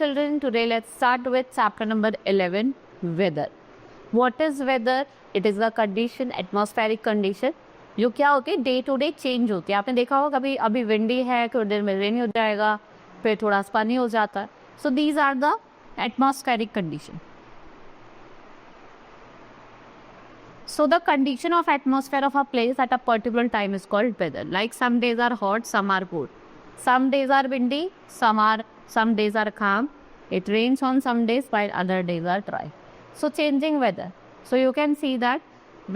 children, today let's start with chapter number 11, weather. What is weather? It is the condition, atmospheric condition, जो क्या होती है day to day change होती है. आपने देखा होगा कभी अभी विंडी है, थोड़ी देर में रेन हो जाएगा, फिर थोड़ा पानी हो जाता है. So these are the atmospheric condition. So the condition of atmosphere of a place at a particular time is called weather. Like some days are hot, some are cold. Some days are windy, some days are calm. It rains on some days while other days are dry. So changing weather. So you can see that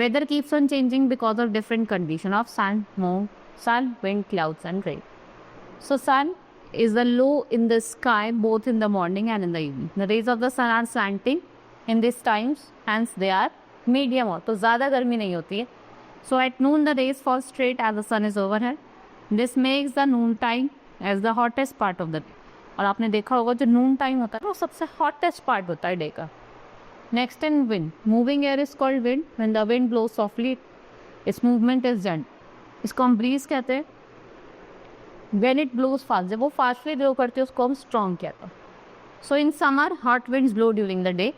weather keeps on changing because of different condition of sun, moon, wind, clouds and rain. So sun is the low in the sky both in the morning and in the evening. The rays of the sun are slanting in these times, hence they are medium हो तो ज़्यादा गर्मी नहीं होती है. So at noon the rays fall straight as the sun is overhead. This makes the noon time as the hottest part of the day. और आपने देखा होगा जो noon time होता है वो सबसे hottest part होता है डे का. Next in wind. Moving air is called wind. When the wind blows softly, its movement is gentle. इसको हम breeze कहते हैं. When it blows fast, जब वो fastly blow करती है उसको हम strong कहते हैं. So in summer, hot winds blow during the day,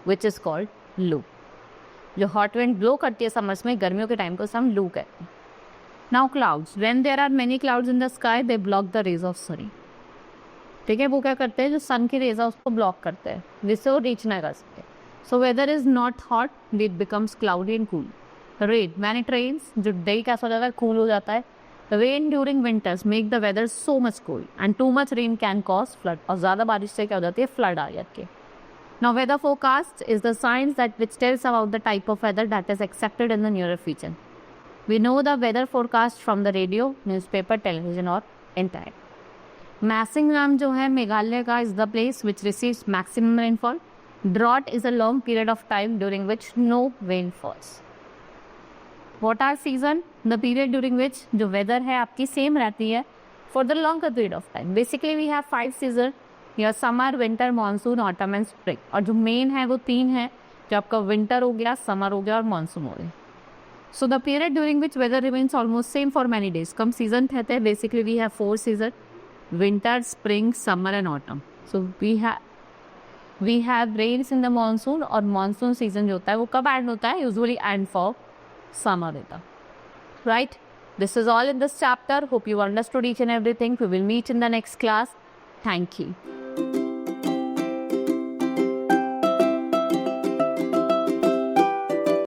which is called loo. जो hot wind blow करती है summers में, गर्मियों के टाइम को हम loo कहते हैं. Now clouds. When there are many clouds in the sky, they block the rays of sun. ठीक है, वो क्या करते हैं जो सन की रेज है उसको ब्लॉक करते हैं जिससे वो रीच ना कर सके. So weather is not hot, it becomes cloudy and cool. Rain, when it rains, जो डे कैसा हो जाता है कूल हो जाता है. Rain during winters make the weather so much cool and too much rain can cause flood. और ज़्यादा बारिश से क्या हो जाती है, फ्लड आ जाती है. Now weather forecast is the science that which tells about the type of weather that is accepted in the near future. We know the weather forecast from the radio, newspaper, television और internet. Mawsynram जो है मेघालय का is the place which receives maximum rainfall. Drought is a long period of time during which no rain falls. What are season? The period during which जो weather है आपकी same रहती है for the longer period of time. Basically we have 5 season, या summer, winter, monsoon, autumn and spring. और जो main है वो 3 है, जो आपका विंटर हो गया, समर हो गया और मानसून हो गया. So the period during which weather remains almost same for many days. कम सीजन कहते हैं. Basically we have 4 season, winter, spring, summer and autumn. So we have rains in the monsoon. और monsoon season जो होता है वो कब end होता है? Usually end for summer होता है. Right? This is all in this chapter. Hope you understood each and everything. We will meet in the next class. Thank you.